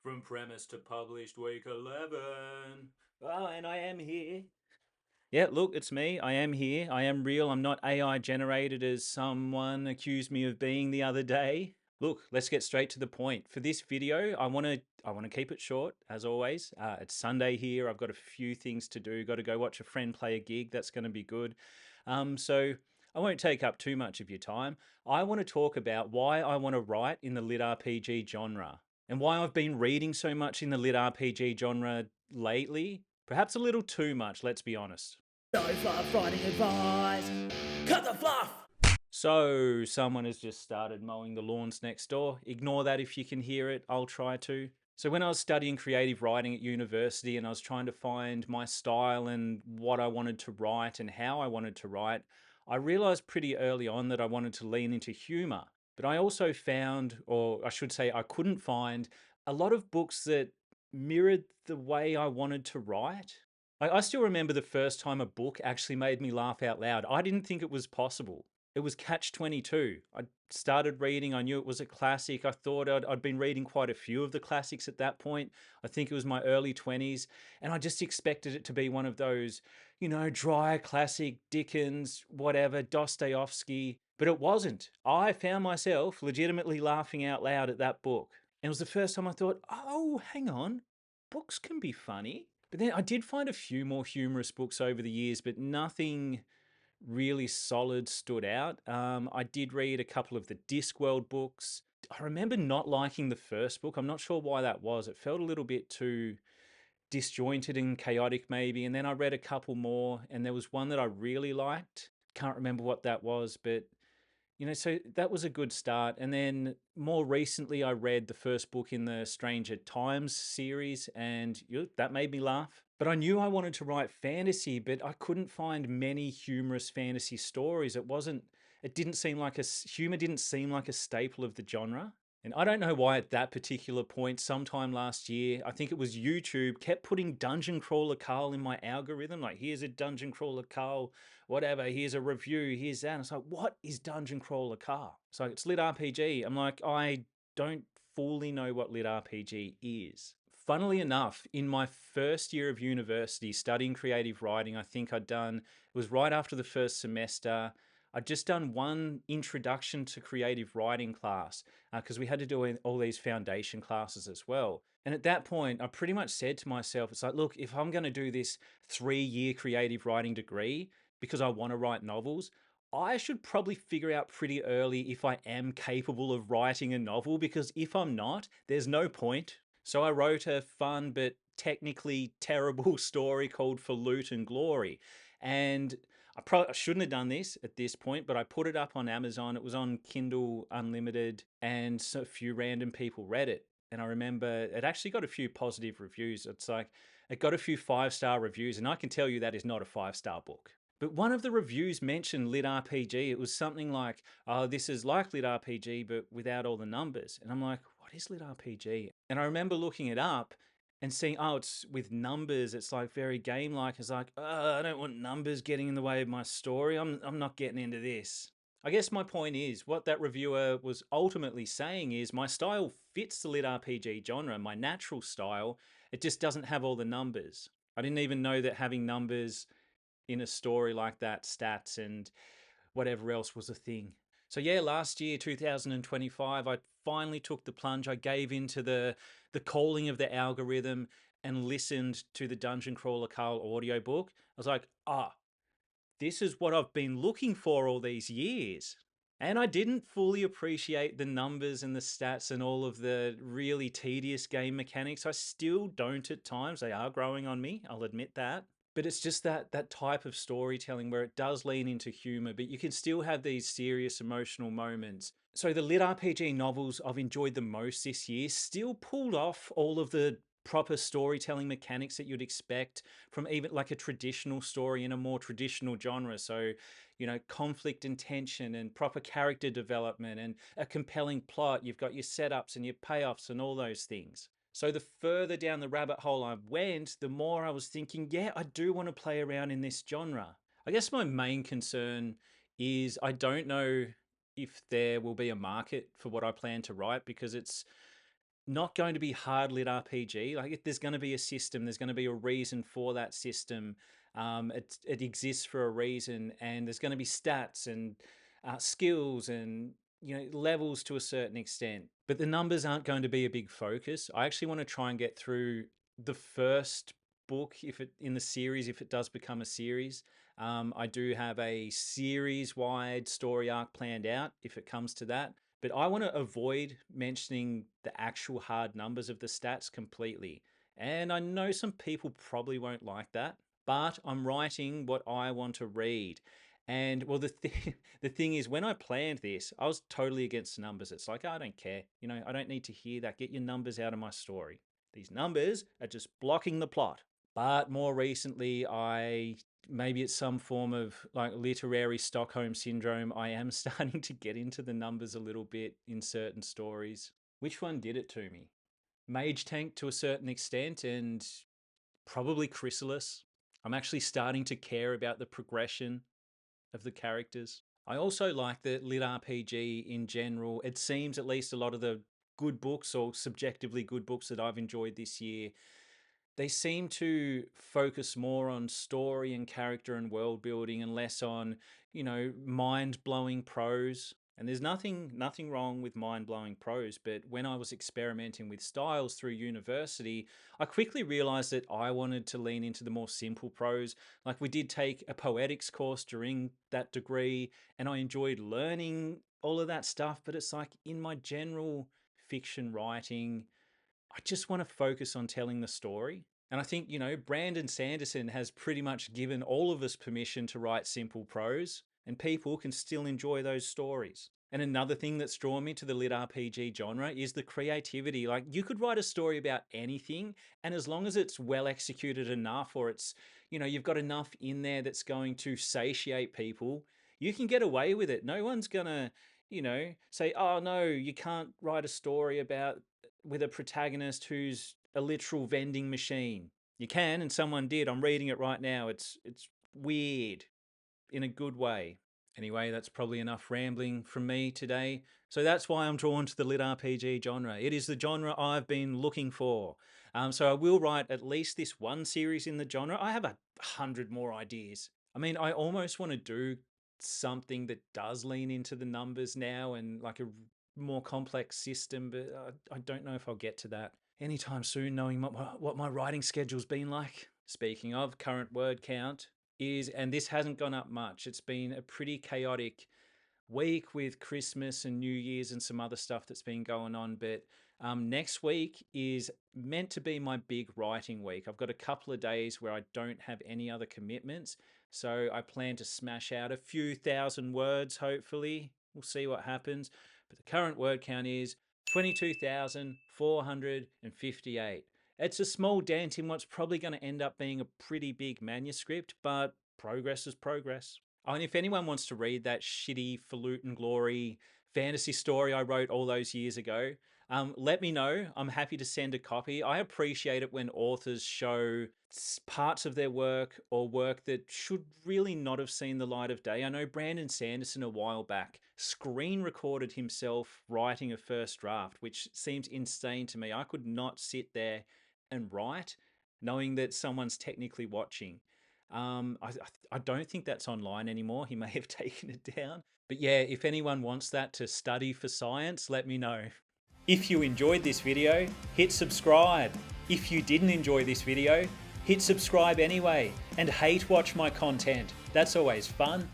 From premise to published week 11. Oh, and I am here. Yeah, look, it's me. I am here. I am real. I'm not AI generated as someone accused me of being the other day. Look, let's get straight to the point. For this video, I want to keep it short as always. It's Sunday here. I've got a few things to do. Got to go watch a friend play a gig. That's going to be good. So I won't take up too much of your time. I want to talk about why I want to write in the lit RPG genre and why I've been reading so much in the lit RPG genre lately. Perhaps a little too much, let's be honest. No fluff writing advice. Cut the fluff! So, someone has just started mowing the lawns next door. Ignore that if you can hear it, I'll try to. So, when I was studying creative writing at university and I was trying to find my style and what I wanted to write and how I wanted to write, I realized pretty early on that I wanted to lean into humor. But I also found, or I should say, I couldn't find a lot of books that mirrored the way I wanted to write. I still remember the first time a book actually made me laugh out loud. I didn't think it was possible. It was Catch 22. I started reading, I knew it was a classic. I thought I'd been reading quite a few of the classics at that point. I think it was my early 20s. And I just expected it to be one of those, dry classic Dickens, whatever, Dostoevsky. But it wasn't. I found myself legitimately laughing out loud at that book. And it was the first time I thought, oh, hang on, books can be funny. But then I did find a few more humorous books over the years, but nothing really solid stood out. I did read a couple of the Discworld books. I remember not liking the first book. I'm not sure why that was. It felt a little bit too disjointed and chaotic, maybe. And then I read a couple more, and there was one that I really liked. Can't remember what that was, but so that was a good start. And then more recently, I read the first book in the Stranger Times series, and that made me laugh. But I knew I wanted to write fantasy, but I couldn't find many humorous fantasy stories. It didn't seem like humor didn't seem like a staple of the genre. And I don't know why at that particular point, sometime last year, I think it was YouTube, kept putting Dungeon Crawler Carl in my algorithm. Like, here's a Dungeon Crawler Carl, whatever, here's a review, here's that. And it's like, what is Dungeon Crawler Carl? It's like, it's lit RPG. I'm like, I don't fully know what lit RPG is. Funnily enough, in my first year of university studying creative writing, I think it was right after the first semester. I'd just done one introduction to creative writing class because we had to do all these foundation classes as well. And at that point, I pretty much said to myself, it's like, look, if I'm going to do this 3-year creative writing degree because I want to write novels, I should probably figure out pretty early if I am capable of writing a novel, because if I'm not, there's no point. So I wrote a fun but technically terrible story called For Loot and Glory. And I shouldn't have done this at this point, but I put it up on Amazon. It was on Kindle Unlimited, and so a few random people read it. And I remember it actually got a few positive reviews. It's like it got a few 5-star reviews, and I can tell you that is not a 5-star book. But one of the reviews mentioned lit RPG. It was something like, "Oh, this is like lit RPG, but without all the numbers." And I'm like, "What is lit RPG?" And I remember looking it up and seeing, oh, it's with numbers. It's like very game-like. It's like, I don't want numbers getting in the way of my story. I'm not getting into this. I guess my point is, what that reviewer was ultimately saying is my style fits the lit RPG genre, my natural style. It just doesn't have all the numbers. I didn't even know that having numbers in a story like that, stats and whatever else, was a thing. So yeah, last year, 2025, I finally took the plunge. I gave into the calling of the algorithm and listened to the Dungeon Crawler Carl audiobook. I was like, this is what I've been looking for all these years. And I didn't fully appreciate the numbers and the stats and all of the really tedious game mechanics. I still don't at times. They are growing on me, I'll admit that. But it's just that type of storytelling where it does lean into humor, but you can still have these serious emotional moments. So the lit RPG novels I've enjoyed the most this year still pulled off all of the proper storytelling mechanics that you'd expect from even like a traditional story in a more traditional genre. So, conflict and tension and proper character development and a compelling plot. You've got your setups and your payoffs and all those things. So the further down the rabbit hole I went, the more I was thinking, yeah, I do want to play around in this genre. I guess my main concern is I don't know if there will be a market for what I plan to write, because not going to be hard lit RPG. Like there's going to be a system, there's going to be a reason for that system. It exists for a reason, and there's going to be stats and skills and levels to a certain extent. But the numbers aren't going to be a big focus. I actually want to try and get through the first book if it in the series if it does become a series. I do have a series wide story arc planned out if it comes to that, but I want to avoid mentioning the actual hard numbers of the stats completely. And I know some people probably won't like that, but I'm writing what I want to read. And well, the thing is, when I planned this, I was totally against the numbers. It's like, I don't care. I don't need to hear that. Get your numbers out of my story. These numbers are just blocking the plot. But more recently, maybe it's some form of like literary Stockholm syndrome. I am starting to get into the numbers a little bit in certain stories. Which one did it to me? Mage Tank to a certain extent, and probably Chrysalis. I'm actually starting to care about the progression of the characters. I also like the lit RPG in general. It seems at least a lot of the good books or subjectively good books that I've enjoyed this year, they seem to focus more on story and character and world building and less on, mind-blowing prose. And there's nothing wrong with mind-blowing prose, but when I was experimenting with styles through university, I quickly realized that I wanted to lean into the more simple prose. Like we did take a poetics course during that degree, and I enjoyed learning all of that stuff, but it's like in my general fiction writing, I just want to focus on telling the story. And I think, Brandon Sanderson has pretty much given all of us permission to write simple prose, and people can still enjoy those stories. And another thing that's drawn me to the lit RPG genre is the creativity. Like, you could write a story about anything, and as long as it's well executed enough, or you've got enough in there that's going to satiate people, you can get away with it. No one's going to, say, oh no, you can't write a story about with a protagonist who's a literal vending machine. You can, and someone did. I'm reading it right now. It's weird in a good way. Anyway, that's probably enough rambling from me today. So that's why I'm drawn to the lit RPG genre. It is the genre I've been looking for. So I will write at least this one series in the genre. I have 100 more ideas. I mean, I almost want to do something that does lean into the numbers now and like a more complex system, but I don't know if I'll get to that anytime soon, knowing what my writing schedule's been like. Speaking of current word count, and this hasn't gone up much. It's been a pretty chaotic week with Christmas and New Year's and some other stuff that's been going on. But next week is meant to be my big writing week. I've got a couple of days where I don't have any other commitments. So I plan to smash out a few thousand words, hopefully. We'll see what happens. But the current word count is 22,458. It's a small dent in what's probably going to end up being a pretty big manuscript, but progress is progress. Oh, and if anyone wants to read that shitty falutin glory fantasy story I wrote all those years ago, let me know. I'm happy to send a copy. I appreciate it when authors show parts of their work or work that should really not have seen the light of day. I know Brandon Sanderson a while back screen recorded himself writing a first draft, which seems insane to me. I could not sit there and write knowing that someone's technically watching. I don't think that's online anymore. He may have taken it down. But yeah, if anyone wants that to study for science, let me know. If you enjoyed this video, hit subscribe. If you didn't enjoy this video, hit subscribe anyway and hate watch my content. That's always fun.